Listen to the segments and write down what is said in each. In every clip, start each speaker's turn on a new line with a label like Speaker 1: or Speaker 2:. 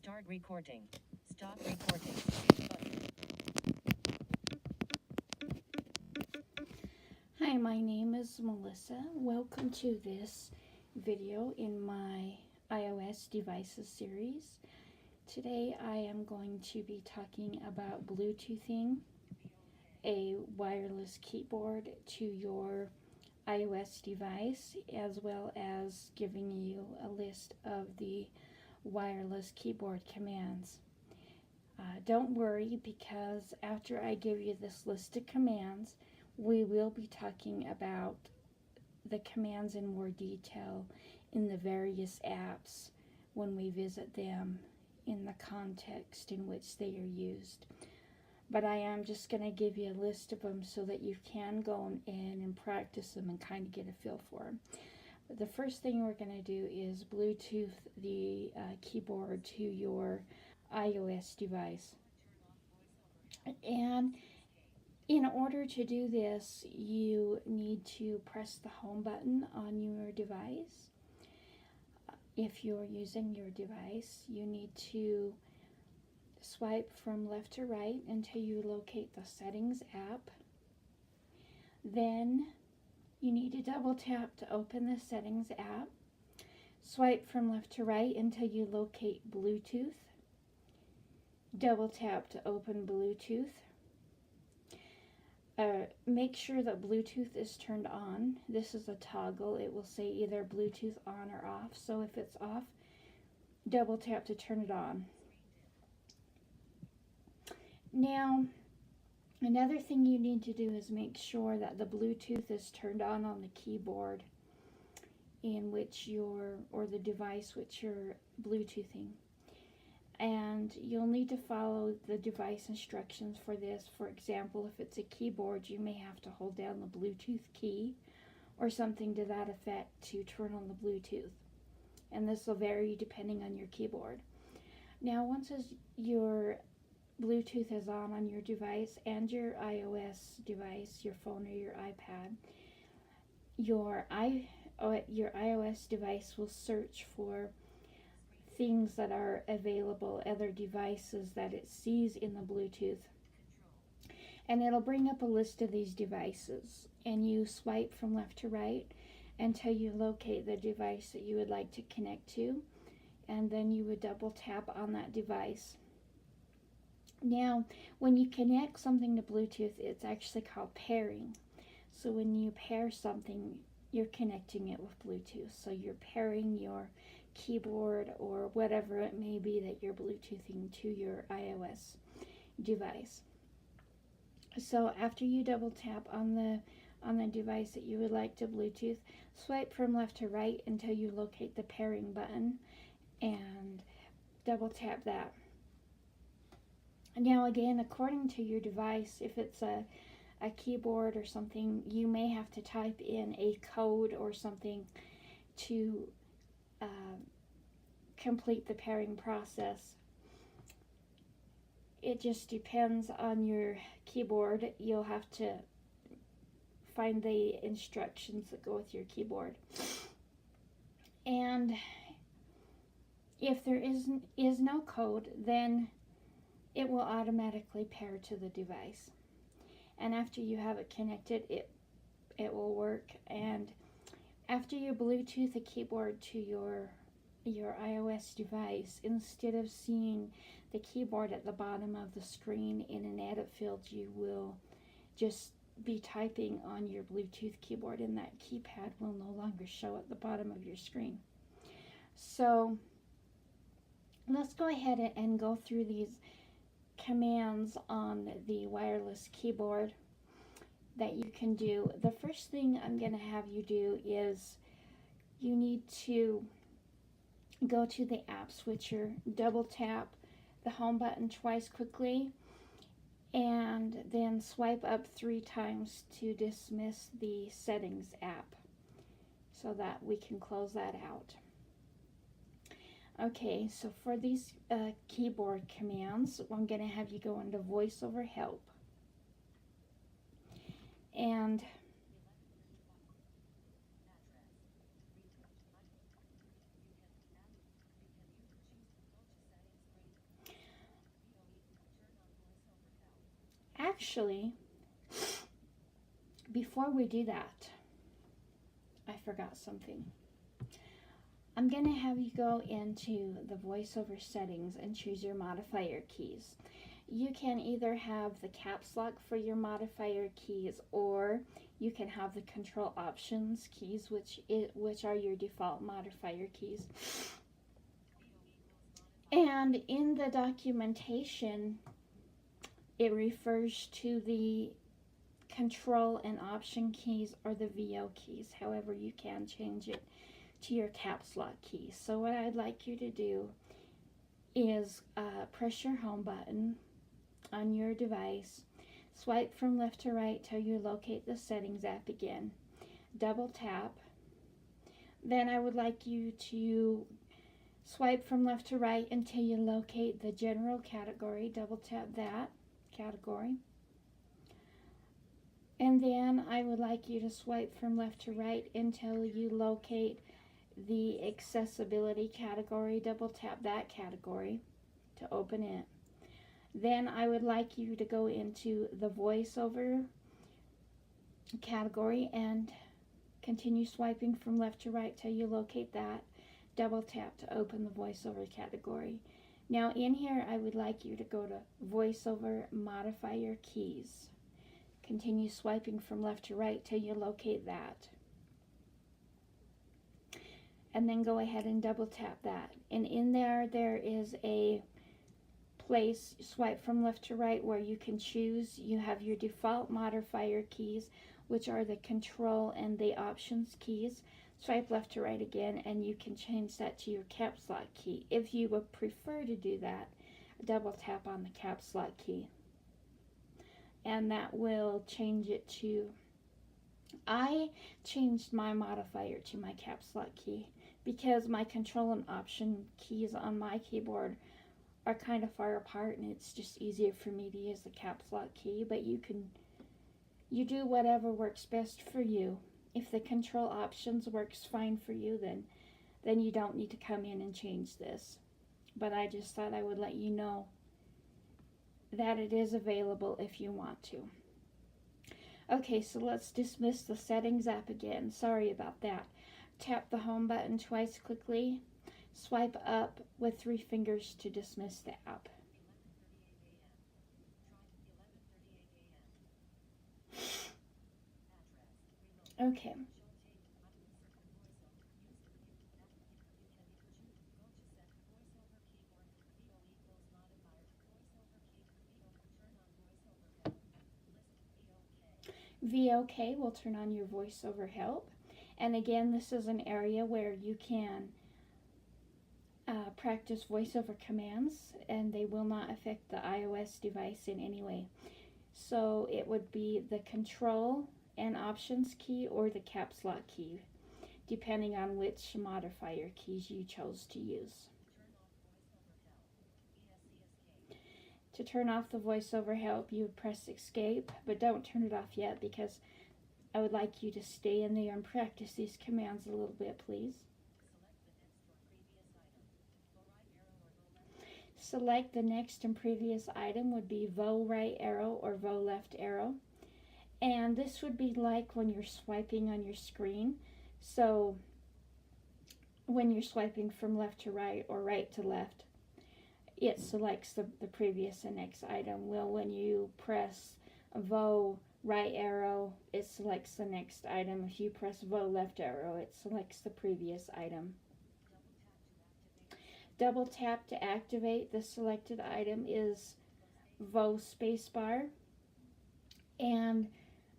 Speaker 1: Start recording. Stop recording.
Speaker 2: Hi, my name is Melissa. Welcome to this video in my iOS devices series. Today I am going to be talking about Bluetoothing a wireless keyboard to your iOS device, as well as giving you a list of the wireless keyboard commands. Don't worry, because after I give you this list of commands, we will be talking about the commands in more detail in the various apps when we visit them in the context in which they are used. But I am just going to give you a list of them so that you can go in and practice them and kind of get a feel for them. But the first thing we're going to do is Bluetooth the keyboard to your iOS device. And in order to do this, you need to press the home button on your device. If you're using your device, you need to swipe from left to right until you locate the Settings app. Then you need to double tap to open the Settings app. Swipe from left to right until you locate Bluetooth. Double tap to open Bluetooth. Make sure that Bluetooth is turned on. This is a toggle. It will say either Bluetooth on or off. So if it's off, double tap to turn it on. Now, another thing you need to do is make sure that the Bluetooth is turned on the keyboard in which or the device which you're Bluetoothing. And you'll need to follow the device instructions for this. For example, if it's a keyboard, you may have to hold down the Bluetooth key or something to that effect to turn on the Bluetooth. And this will vary depending on your keyboard. Now, once your Bluetooth is on your device and your iOS device, your phone or your iPad, your iOS device will search for things that are available, other devices that it sees in the Bluetooth, and it'll bring up a list of these devices, and you swipe from left to right until you locate the device that you would like to connect to, and then you would double tap on that device. Now, when you connect something to Bluetooth, it's actually called pairing. So when you pair something, you're connecting it with Bluetooth. So you're pairing your keyboard or whatever it may be that you're Bluetoothing to your iOS device. So after you double tap on the device that you would like to Bluetooth, swipe from left to right until you locate the pairing button and double tap that. Now again, according to your device, if it's a keyboard or something, you may have to type in a code or something to complete the pairing process. It just depends on your keyboard. You'll have to find the instructions that go with your keyboard. And if there is no code, then it will automatically pair to the device. And after you have it connected, it will work. And after you Bluetooth a keyboard to your iOS device, instead of seeing the keyboard at the bottom of the screen in an edit field, you will just be typing on your Bluetooth keyboard, and that keypad will no longer show at the bottom of your screen. So let's go ahead and go through these commands on the wireless keyboard that you can do. The first thing I'm going to have you do is you need to go to the app switcher, double tap the home button twice quickly, and then swipe up 3 times to dismiss the Settings app so that we can close that out. Okay, so for these keyboard commands, I'm going to have you go into voiceover help. And actually, before we do that, I forgot something. I'm going to have you go into the voiceover settings and choose your modifier keys. You can either have the caps lock for your modifier keys, or you can have the control options keys, which are your default modifier keys. And in the documentation, it refers to the control and option keys or the VO keys. However, you can change it to your caps lock key. So what I'd like you to do is press your home button on your device, swipe from left to right till you locate the settings app again, double tap. Then I would like you to swipe from left to right until you locate the general category, double tap that category. And then I would like you to swipe from left to right until you locate the accessibility category, double tap that category to open it. Then I would like you to go into the voiceover category and continue swiping from left to right till you locate that, double tap to open the voiceover category. Now in here I would like you to go to voiceover modifier keys. Continue swiping from left to right till you locate that. And then go ahead and double tap that. And in there is a place, swipe from left to right, where you can choose. You have your default modifier keys, which are the control and the options keys. Swipe left to right again, and you can change that to your caps lock key. If you would prefer to do that, double tap on the caps lock key. And that will change it to, I changed my modifier to my caps lock key because my control and option keys on my keyboard are kind of far apart, and it's just easier for me to use the caps lock key. But you do whatever works best for you. If the control options works fine for you, then you don't need to come in and change this. But I just thought I would let you know that it is available if you want to. Okay, so let's dismiss the settings app again. Sorry about that. Tap the home button twice quickly. Swipe up with 3 fingers to dismiss the app. Okay. VOK will turn on your voiceover help. And again, this is an area where you can practice voiceover commands, and they will not affect the iOS device in any way. So it would be the control and options key or the caps lock key, depending on which modifier keys you chose to use. To turn off the voiceover help, you would press escape, but don't turn it off yet because I would like you to stay in there and practice these commands a little bit, please. Select the next and previous item would be vo right arrow or vo left arrow. And this would be like when you're swiping on your screen. So when you're swiping from left to right or right to left, it selects the previous and next item. Well, when you press vo right arrow, it selects the next item. If you press vo left arrow, it selects the previous item. Double tap to activate the selected item is vo spacebar. And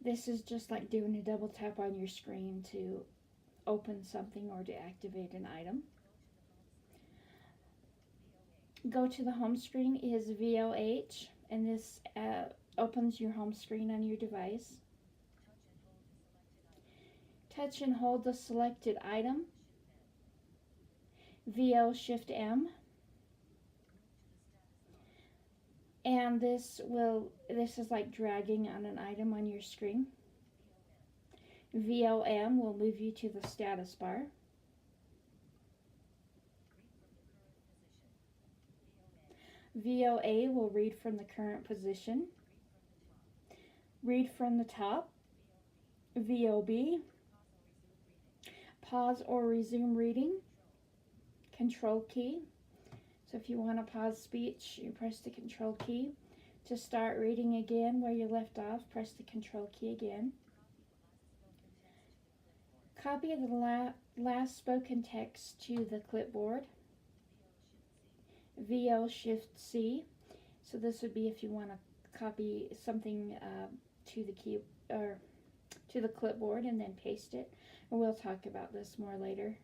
Speaker 2: this is just like doing a double tap on your screen to open something or to activate an item. Go to the home screen is VOH, and this opens your home screen on your device. Touch and hold the selected item. VO Shift M. And this is like dragging on an item on your screen. VOM will move you to the status bar. VOA will read from the current position. Read from the top, VOB. Pause or resume reading, Control key. So if you want to pause speech, you press the Control key. To start reading again where you left off, press the Control key again. Copy the last spoken text to the clipboard, VO Shift C. So this would be if you want to copy something to the key or to the clipboard and then paste it. And we'll talk about this more later.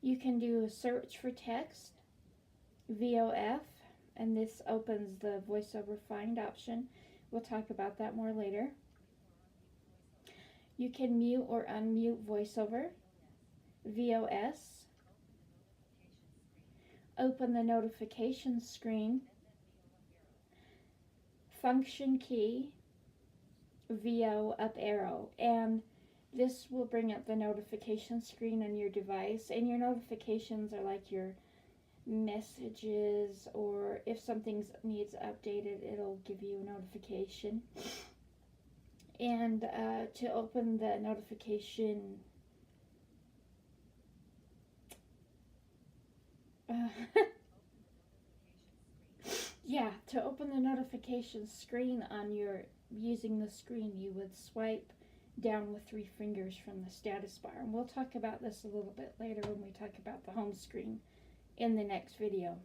Speaker 2: You can do a search for text, VOF, and this opens the voiceover find option. We'll talk about that more later. You can mute or unmute voiceover, VOS. Open the notification screen, function key, VO up arrow, and this will bring up the notification screen on your device, and your notifications are like your messages, or if something needs updated, it'll give you a notification. And to open the notification to open the notification screen on your using the screen, you would swipe down with 3 fingers from the status bar. And we'll talk about this a little bit later when we talk about the home screen in the next video.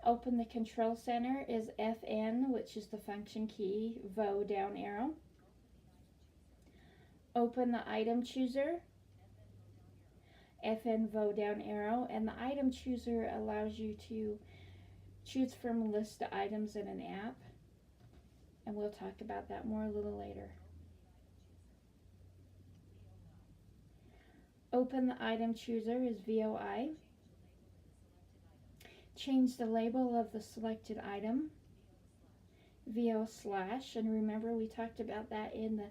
Speaker 2: Open the control center is FN, which is the function key, VO down arrow. Open the item chooser, FN VO down arrow, and the item chooser allows you to choose from a list of items in an app, and we'll talk about that more a little later. Open the item chooser is VOI. Change the label of the selected item, VO slash, and remember we talked about that in the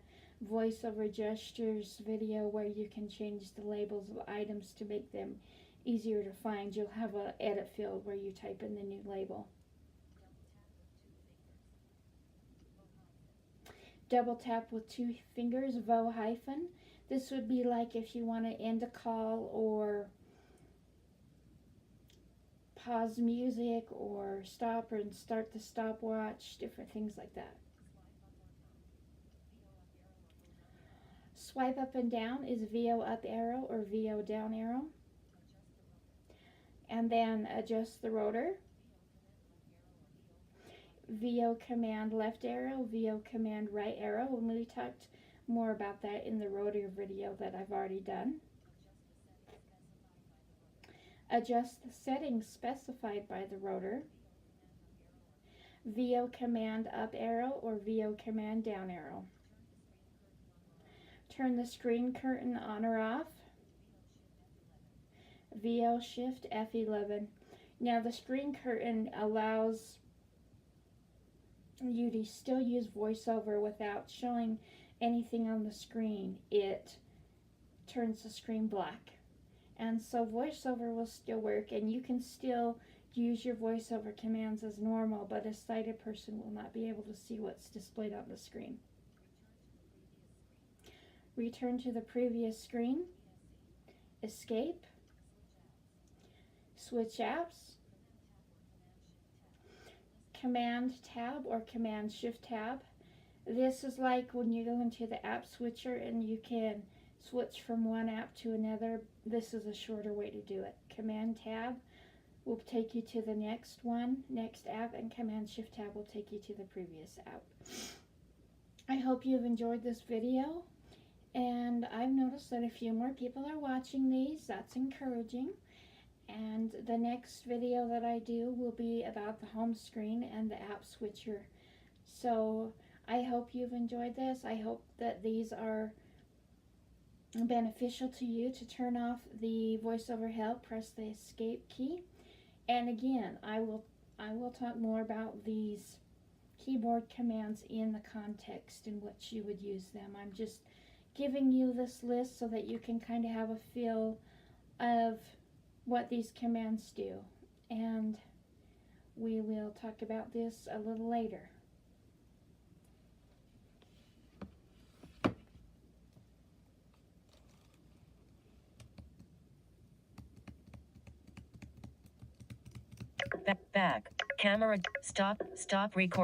Speaker 2: voiceover gestures video where you can change the labels of items to make them easier to find. You'll have an edit field where you type in the new label. Double tap with 2 fingers, VO hyphen. This would be like if you want to end a call or pause music or stop and start the stopwatch, different things like that. Swipe up and down is VO up arrow or VO down arrow. And then adjust the rotor. VO command left arrow, VO command right arrow, and we talked more about that in the rotor video that I've already done. Adjust the settings specified by the rotor. VO command up arrow or VO command down arrow. Turn the screen curtain on or off. VO shift F11. Now the screen curtain allows you to still use voiceover without showing anything on the screen. It turns the screen black. And so voiceover will still work, and you can still use your voiceover commands as normal, but a sighted person will not be able to see what's displayed on the screen. Return to the previous screen. Escape. Switch apps. Command tab or Command Shift tab. This is like when you go into the app switcher and you can switch from one app to another. This is a shorter way to do it. Command tab will take you to the next one, next app, and Command Shift tab will take you to the previous app. I hope you've enjoyed this video, and I've noticed that a few more people are watching these. That's encouraging. And the next video that I do will be about the home screen and the app switcher. So I hope you've enjoyed this. I hope that these are beneficial to you. To turn off the voiceover help, press the escape key. And again, I will talk more about these keyboard commands in the context in which you would use them. I'm just giving you this list so that you can kind of have a feel of what these commands do. And we will talk about this a little later.
Speaker 1: Back. Camera. Stop record.